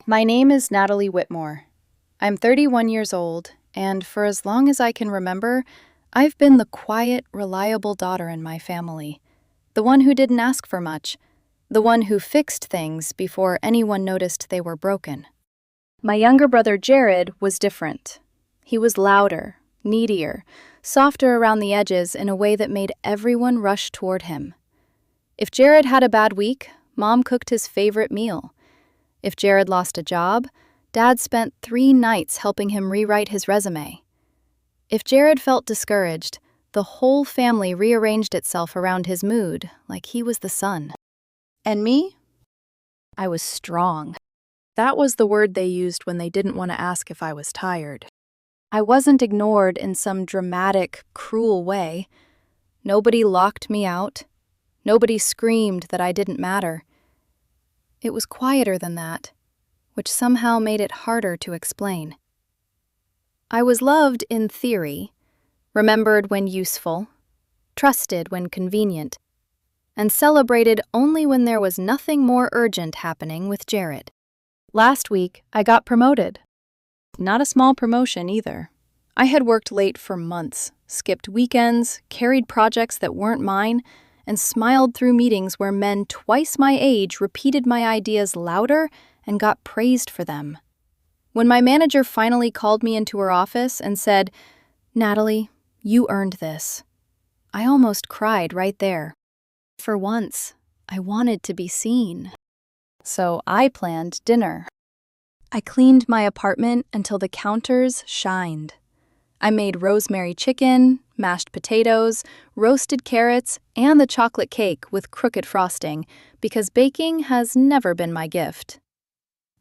My name is Natalie Whitmore. I'm 31 years old, and for as long as I can remember, I've been the quiet, reliable daughter in my family. The one who didn't ask for much. The one who fixed things before anyone noticed they were broken. My younger brother Jared was different. He was louder, needier, softer around the edges in a way that made everyone rush toward him. If Jared had a bad week, Mom cooked his favorite meal. If Jared lost a job, Dad spent 3 nights helping him rewrite his resume. If Jared felt discouraged, the whole family rearranged itself around his mood like he was the sun. And me? I was strong. That was the word they used when they didn't want to ask if I was tired. I wasn't ignored in some dramatic, cruel way. Nobody locked me out. Nobody screamed that I didn't matter. It was quieter than that, which somehow made it harder to explain. I was loved in theory, remembered when useful, trusted when convenient, and celebrated only when there was nothing more urgent happening with Jared. Last week, I got promoted. Not a small promotion either. I had worked late for months, skipped weekends, carried projects that weren't mine, and smiled through meetings where men twice my age repeated my ideas louder and got praised for them. When my manager finally called me into her office and said, "Natalie, you earned this," I almost cried right there. For once, I wanted to be seen. So I planned dinner. I cleaned my apartment until the counters shined. I made rosemary chicken, mashed potatoes, roasted carrots, and the chocolate cake with crooked frosting, because baking has never been my gift.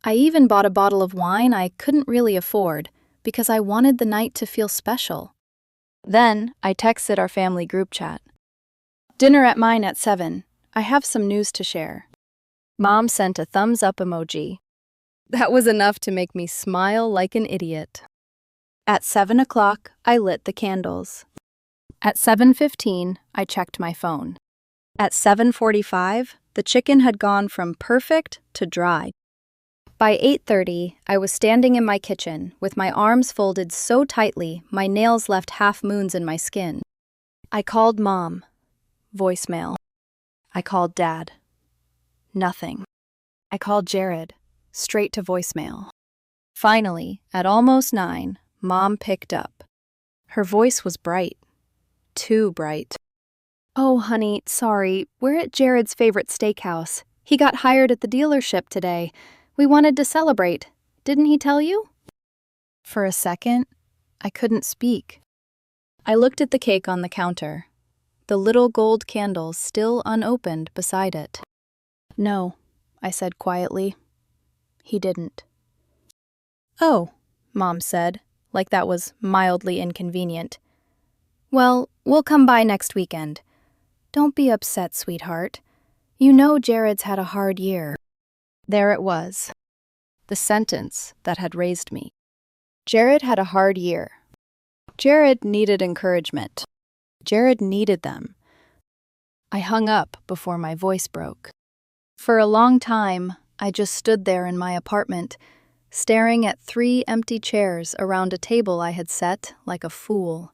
I even bought a bottle of wine I couldn't really afford, because I wanted the night to feel special. Then I texted our family group chat. "Dinner at mine at 7. I have some news to share." Mom sent a thumbs up emoji. That was enough to make me smile like an idiot. At 7 o'clock, I lit the candles. At 7:15, I checked my phone. At 7:45, the chicken had gone from perfect to dry. By 8:30, I was standing in my kitchen with my arms folded so tightly my nails left half moons in my skin. I called Mom. Voicemail. I called Dad. Nothing. I called Jared. Straight to voicemail. Finally, at almost 9, Mom picked up. Her voice was bright. Too bright. "Oh, honey, sorry. We're at Jared's favorite steakhouse. He got hired at the dealership today. We wanted to celebrate. Didn't he tell you?" For a second, I couldn't speak. I looked at the cake on the counter, the little gold candles still unopened beside it. "No," I said quietly. "He didn't." "Oh," Mom said, like that was mildly inconvenient. "Well, we'll come by next weekend. Don't be upset, sweetheart. You know Jared's had a hard year." There it was, the sentence that had raised me. Jared had a hard year. Jared needed encouragement. Jared needed them. I hung up before my voice broke. For a long time, I just stood there in my apartment, staring at 3 empty chairs around a table I had set like a fool.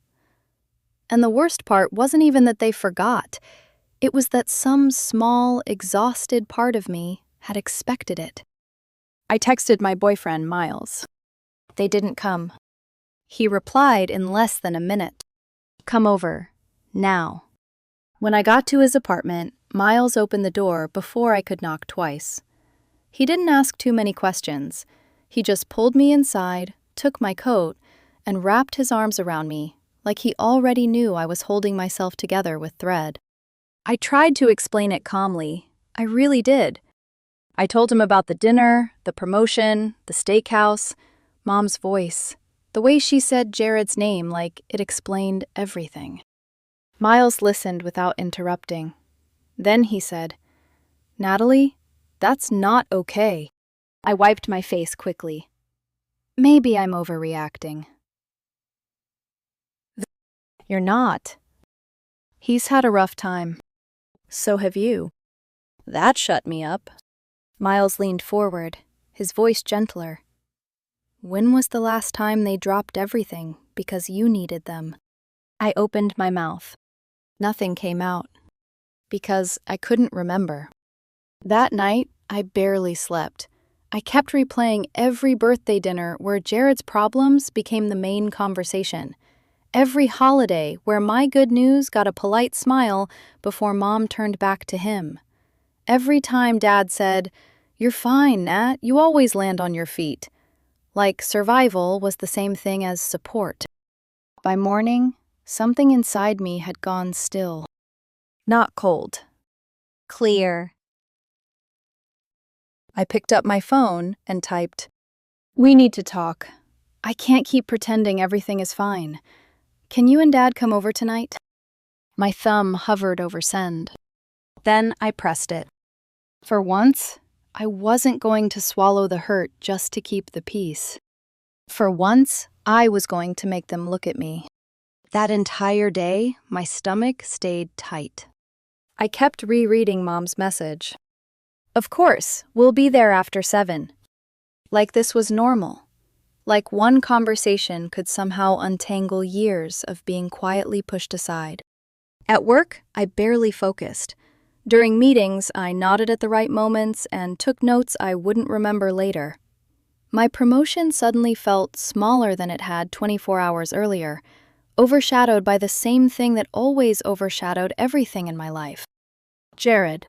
And the worst part wasn't even that they forgot. It was that some small, exhausted part of me had expected it. I texted my boyfriend, Miles. They didn't come. He replied in less than a minute. "Come over. Now." When I got to his apartment, Miles opened the door before I could knock twice. He didn't ask too many questions. He just pulled me inside, took my coat, and wrapped his arms around me, like he already knew I was holding myself together with thread. I tried to explain it calmly. I really did. I told him about the dinner, the promotion, the steakhouse, Mom's voice, the way she said Jared's name like it explained everything. Miles listened without interrupting. Then he said, "Natalie, that's not okay." I wiped my face quickly. Maybe I'm overreacting. "You're not. He's had a rough time. So have you." That shut me up. Miles leaned forward, his voice gentler. When was the last time they dropped everything because you needed them? I opened my mouth. Nothing came out, because I couldn't remember. That night, I barely slept. I kept replaying every birthday dinner where Jared's problems became the main conversation. Every holiday where my good news got a polite smile before Mom turned back to him. Every time Dad said, "You're fine, Nat, you always land on your feet." Like survival was the same thing as support. By morning, something inside me had gone still. Not cold. Clear. I picked up my phone and typed, "We need to talk. I can't keep pretending everything is fine. Can you and Dad come over tonight?" My thumb hovered over send. Then I pressed it. For once, I wasn't going to swallow the hurt just to keep the peace. For once, I was going to make them look at me. That entire day, my stomach stayed tight. I kept rereading Mom's message. "Of course, we'll be there after 7. Like this was normal. Like one conversation could somehow untangle years of being quietly pushed aside. At work, I barely focused. During meetings, I nodded at the right moments and took notes I wouldn't remember later. My promotion suddenly felt smaller than it had 24 hours earlier, overshadowed by the same thing that always overshadowed everything in my life. Jared.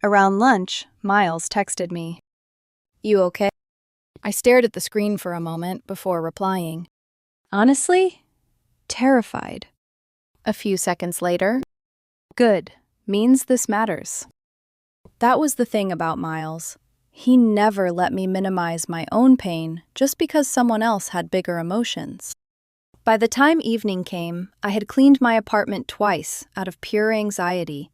Around lunch, Miles texted me. "You okay?" I stared at the screen for a moment before replying. Honestly, terrified. A few seconds later, "Good, means this matters." That was the thing about Miles. He never let me minimize my own pain just because someone else had bigger emotions. By the time evening came, I had cleaned my apartment twice out of pure anxiety.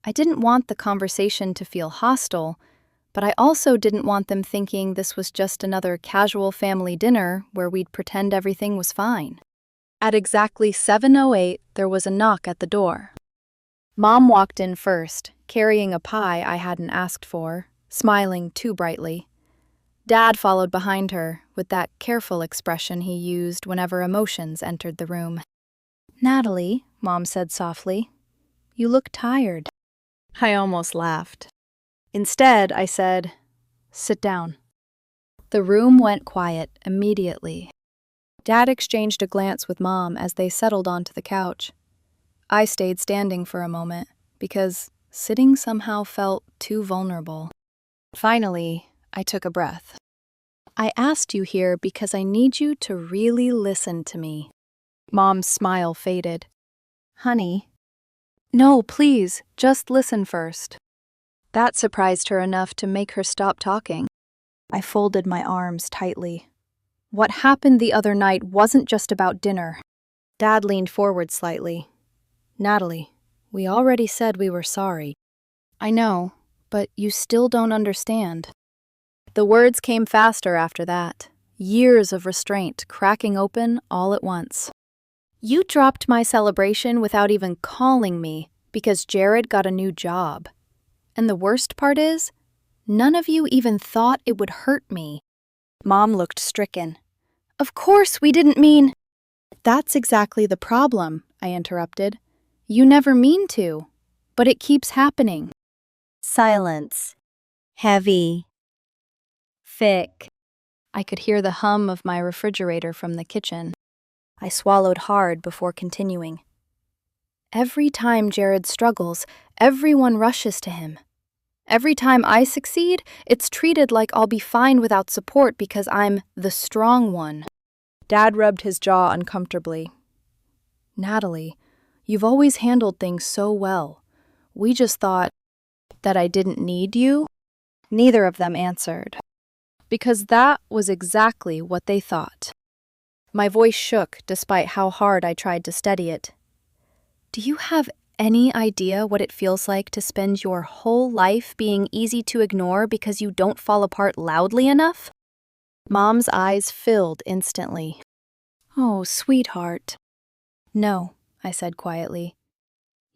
I didn't want the conversation to feel hostile, but I also didn't want them thinking this was just another casual family dinner where we'd pretend everything was fine. At exactly 7:08, there was a knock at the door. Mom walked in first, carrying a pie I hadn't asked for, smiling too brightly. Dad followed behind her, with that careful expression he used whenever emotions entered the room. "Natalie," Mom said softly, "you look tired." I almost laughed. Instead, I said, "Sit down." The room went quiet immediately. Dad exchanged a glance with Mom as they settled onto the couch. I stayed standing for a moment, because sitting somehow felt too vulnerable. Finally, I took a breath. "I asked you here because I need you to really listen to me." Mom's smile faded. "Honey." "No, please, just listen first." That surprised her enough to make her stop talking. I folded my arms tightly. What happened the other night wasn't just about dinner. Dad leaned forward slightly. "Natalie, we already said we were sorry." "I know, but you still don't understand." The words came faster after that, years of restraint cracking open all at once. "You dropped my celebration without even calling me because Jared got a new job. And the worst part is, none of you even thought it would hurt me." Mom looked stricken. "Of course we didn't mean—" "That's exactly the problem," I interrupted. "You never mean to, but it keeps happening." Silence. Heavy. Thick. I could hear the hum of my refrigerator from the kitchen. I swallowed hard before continuing. "Every time Jared struggles, everyone rushes to him. Every time I succeed, it's treated like I'll be fine without support because I'm the strong one." Dad rubbed his jaw uncomfortably. "Natalie, you've always handled things so well. We just thought that I didn't need you." Neither of them answered, because that was exactly what they thought. My voice shook despite how hard I tried to steady it. "Do you have any idea what it feels like to spend your whole life being easy to ignore because you don't fall apart loudly enough?" Mom's eyes filled instantly. "Oh, sweetheart." "No," I said quietly.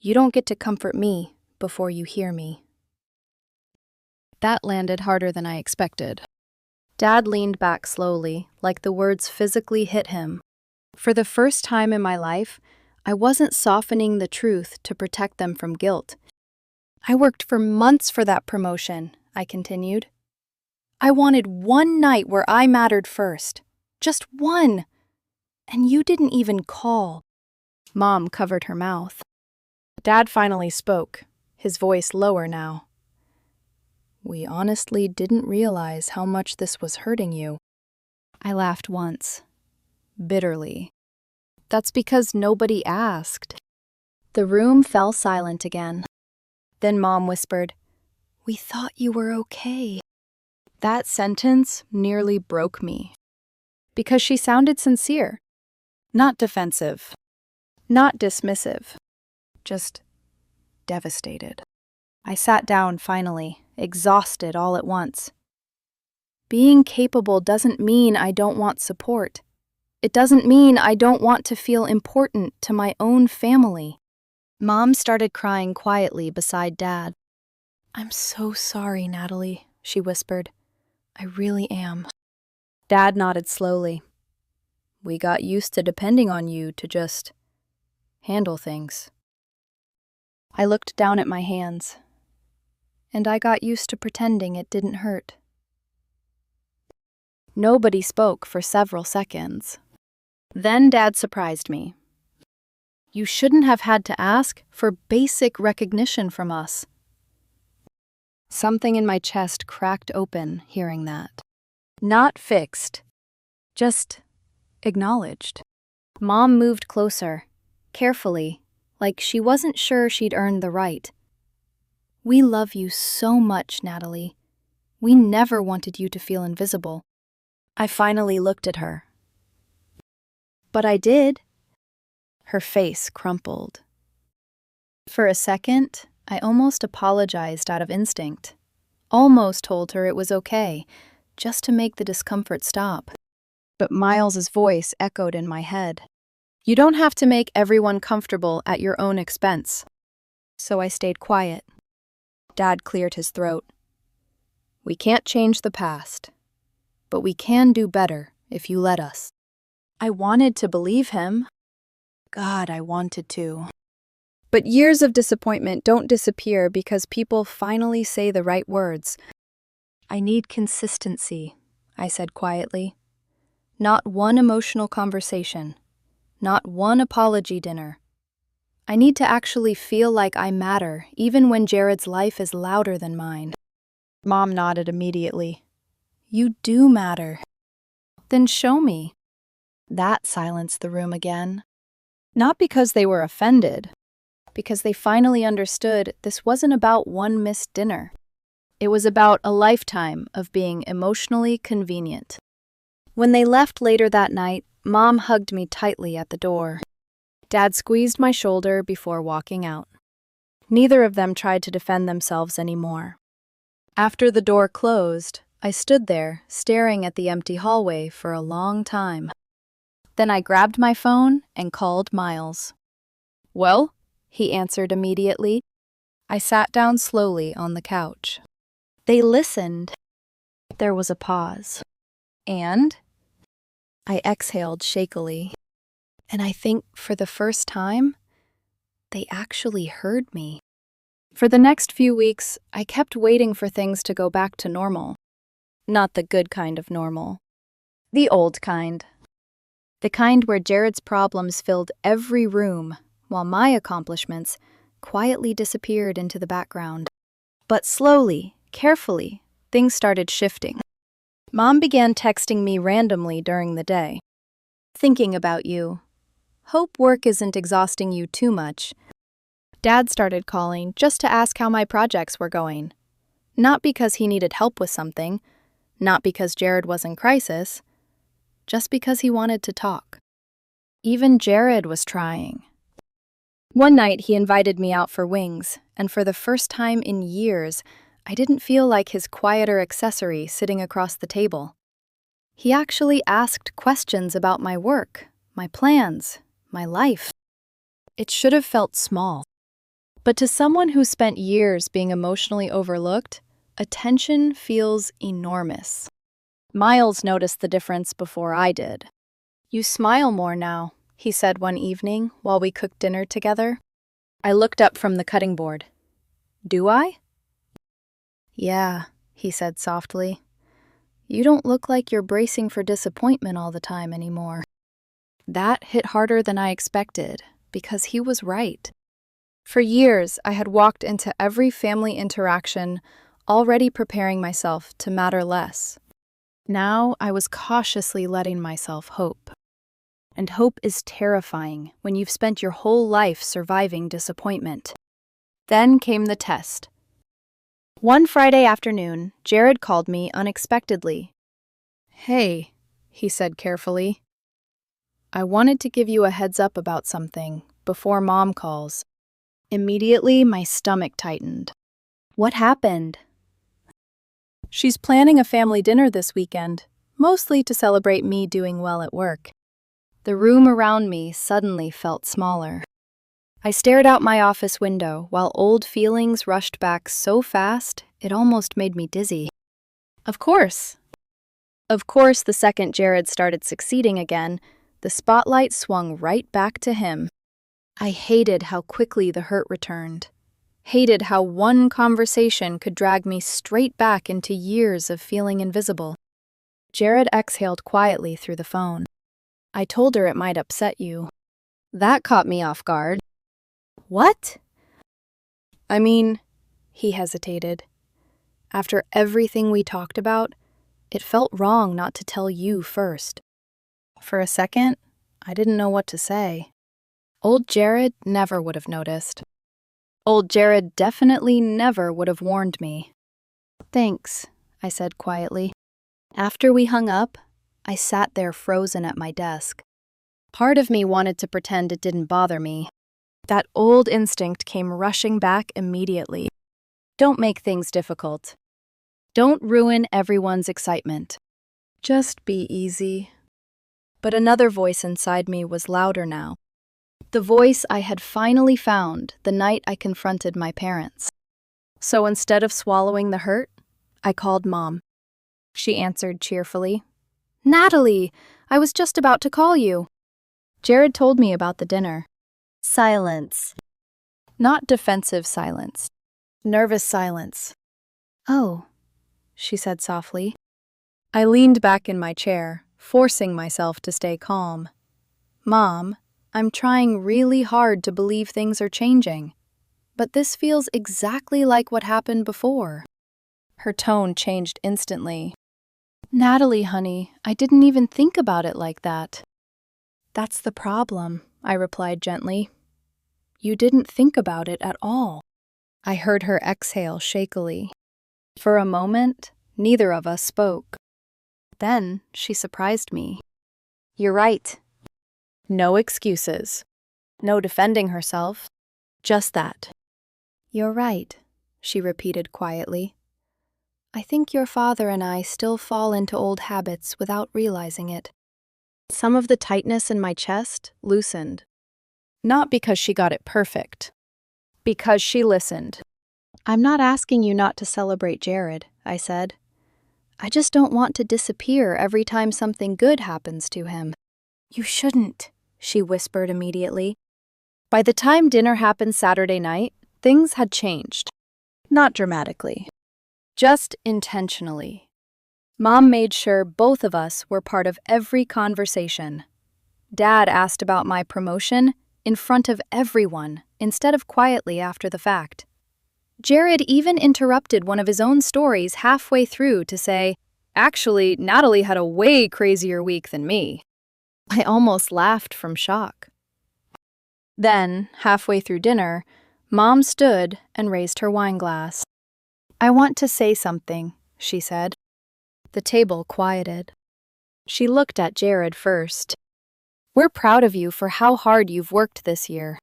"You don't get to comfort me before you hear me." That landed harder than I expected. Dad leaned back slowly, like the words physically hit him. For the first time in my life, I wasn't softening the truth to protect them from guilt. I worked for months for that promotion, I continued. I wanted one night where I mattered first. Just one. And you didn't even call. Mom covered her mouth. Dad finally spoke, his voice lower now. We honestly didn't realize how much this was hurting you. I laughed once, bitterly. That's because nobody asked. The room fell silent again. Then Mom whispered, We thought you were okay. That sentence nearly broke me. Because she sounded sincere, not defensive, not dismissive, just devastated. I sat down finally, exhausted all at once. Being capable doesn't mean I don't want support. It doesn't mean I don't want to feel important to my own family. Mom started crying quietly beside Dad. I'm so sorry, Natalie, she whispered. I really am. Dad nodded slowly. We got used to depending on you to just handle things. I looked down at my hands, and I got used to pretending it didn't hurt. Nobody spoke for several seconds. Then Dad surprised me. You shouldn't have had to ask for basic recognition from us. Something in my chest cracked open hearing that. Not fixed, just acknowledged. Mom moved closer, carefully, like she wasn't sure she'd earned the right. We love you so much, Natalie. We never wanted you to feel invisible. I finally looked at her. But I did. Her face crumpled. For a second, I almost apologized out of instinct. Almost told her it was okay, just to make the discomfort stop. But Miles's voice echoed in my head. You don't have to make everyone comfortable at your own expense. So I stayed quiet. Dad cleared his throat. We can't change the past, but we can do better if you let us. I wanted to believe him. God, I wanted to. But years of disappointment don't disappear because people finally say the right words. I need consistency, I said quietly. Not one emotional conversation. Not one apology dinner. I need to actually feel like I matter, even when Jared's life is louder than mine. Mom nodded immediately. You do matter. Then show me. That silenced the room again. Not because they were offended, because they finally understood this wasn't about one missed dinner. It was about a lifetime of being emotionally convenient. When they left later that night, Mom hugged me tightly at the door. Dad squeezed my shoulder before walking out. Neither of them tried to defend themselves anymore. After the door closed, I stood there, staring at the empty hallway for a long time. Then I grabbed my phone and called Miles. Well, he answered immediately. I sat down slowly on the couch. They listened. There was a pause. And? I exhaled shakily. And I think for the first time, they actually heard me. For the next few weeks, I kept waiting for things to go back to normal. Not the good kind of normal. The old kind. The kind where Jared's problems filled every room, while my accomplishments quietly disappeared into the background. But slowly, carefully, things started shifting. Mom began texting me randomly during the day. Thinking about you. Hope work isn't exhausting you too much. Dad started calling just to ask how my projects were going. Not because he needed help with something, not because Jared was in crisis, just because he wanted to talk. Even Jared was trying. One night he invited me out for wings, and for the first time in years, I didn't feel like his quieter accessory sitting across the table. He actually asked questions about my work, my plans, my life. It should have felt small. But to someone who spent years being emotionally overlooked, attention feels enormous. Miles noticed the difference before I did. "You smile more now," he said one evening while we cooked dinner together. I looked up from the cutting board. "Do I?" "Yeah," he said softly. "You don't look like you're bracing for disappointment all the time anymore." That hit harder than I expected, because he was right. For years, I had walked into every family interaction already preparing myself to matter less. Now I was cautiously letting myself hope. And hope is terrifying when you've spent your whole life surviving disappointment. Then came the test. One Friday afternoon, Jared called me unexpectedly. "Hey," he said carefully. "I wanted to give you a heads up about something before Mom calls." Immediately, my stomach tightened. "What happened?" "She's planning a family dinner this weekend, mostly to celebrate me doing well at work." The room around me suddenly felt smaller. I stared out my office window while old feelings rushed back so fast it almost made me dizzy. Of course. Of course, the second Jared started succeeding again, the spotlight swung right back to him. I hated how quickly the hurt returned. Hated how one conversation could drag me straight back into years of feeling invisible. Jared exhaled quietly through the phone. "I told her it might upset you." That caught me off guard. "What?" "I mean," he hesitated. "After everything we talked about, it felt wrong not to tell you first." For a second, I didn't know what to say. Old Jared never would have noticed. Old Jared definitely never would have warned me. "Thanks," I said quietly. After we hung up, I sat there frozen at my desk. Part of me wanted to pretend it didn't bother me. That old instinct came rushing back immediately. Don't make things difficult. Don't ruin everyone's excitement. Just be easy. But another voice inside me was louder now. The voice I had finally found the night I confronted my parents. So instead of swallowing the hurt, I called Mom. She answered cheerfully. "Natalie, I was just about to call you." Jared told me about the dinner. Silence. Not defensive silence. Nervous silence. "Oh," she said softly. I leaned back in my chair, forcing myself to stay calm. "Mom, I'm trying really hard to believe things are changing. But this feels exactly like what happened before." Her tone changed instantly. "Natalie, honey, I didn't even think about it like that." "That's the problem," I replied gently. "You didn't think about it at all." I heard her exhale shakily. For a moment, neither of us spoke. Then she surprised me. "You're right." No excuses. No defending herself. Just that. "You're right," she repeated quietly. "I think your father and I still fall into old habits without realizing it." Some of the tightness in my chest loosened. Not because she got it perfect. Because she listened. "I'm not asking you not to celebrate Jared," I said. "I just don't want to disappear every time something good happens to him." "You shouldn't," she whispered immediately. By the time dinner happened Saturday night, things had changed. Not dramatically. Just intentionally. Mom made sure both of us were part of every conversation. Dad asked about my promotion in front of everyone instead of quietly after the fact. Jared even interrupted one of his own stories halfway through to say, "Actually, Natalie had a way crazier week than me." I almost laughed from shock. Then, halfway through dinner, Mom stood and raised her wine glass. "I want to say something," she said. The table quieted. She looked at Jared first. "We're proud of you for how hard you've worked this year."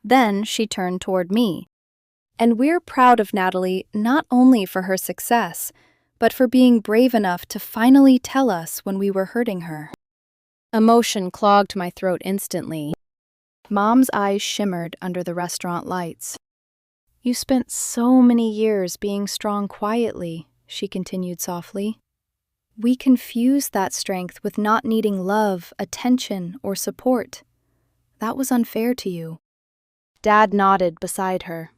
Then she turned toward me. "And we're proud of Natalie not only for her success, but for being brave enough to finally tell us when we were hurting her." Emotion clogged my throat instantly. Mom's eyes shimmered under the restaurant lights. You spent so many years being strong quietly, she continued softly. We confused that strength with not needing love, attention, or support. That was unfair to you. Dad nodded beside her.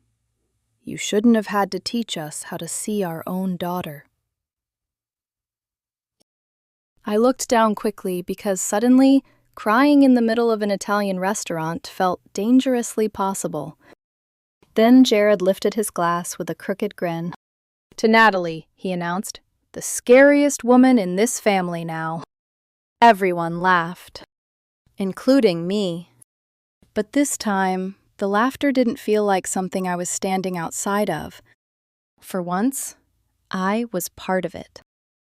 You shouldn't have had to teach us how to see our own daughter. I looked down quickly because suddenly, crying in the middle of an Italian restaurant felt dangerously possible. Then Jared lifted his glass with a crooked grin. To Natalie, he announced, the scariest woman in this family now. Everyone laughed, including me. But this time, the laughter didn't feel like something I was standing outside of. For once, I was part of it.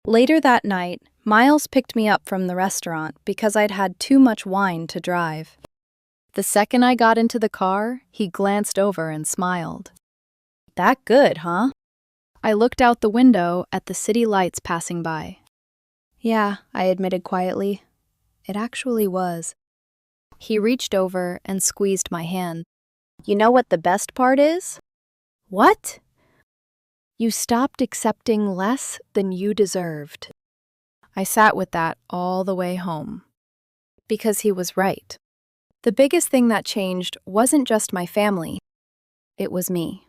Later that night, Miles picked me up from the restaurant because I'd had too much wine to drive. The second I got into the car, he glanced over and smiled. That good, huh? I looked out the window at the city lights passing by. Yeah, I admitted quietly. It actually was. He reached over and squeezed my hand. You know what the best part is? What? You stopped accepting less than you deserved. I sat with that all the way home. Because he was right. The biggest thing that changed wasn't just my family. It was me.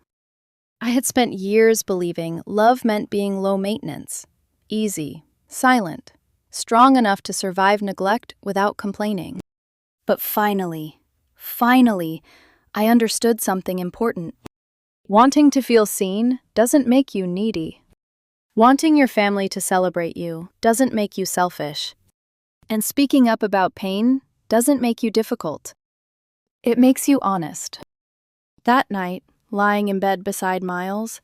I had spent years believing love meant being low maintenance, easy, silent, strong enough to survive neglect without complaining. But finally, I understood something important. Wanting to feel seen doesn't make you needy. Wanting your family to celebrate you doesn't make you selfish. And speaking up about pain doesn't make you difficult. It makes you honest. That night, lying in bed beside Miles,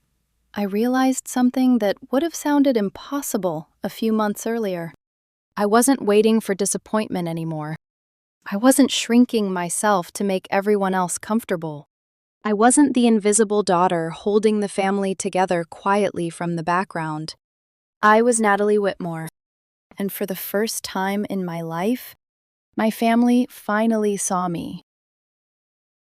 I realized something that would have sounded impossible a few months earlier. I wasn't waiting for disappointment anymore. I wasn't shrinking myself to make everyone else comfortable. I wasn't the invisible daughter holding the family together quietly from the background. I was Natalie Whitmore, and for the first time in my life, my family finally saw me.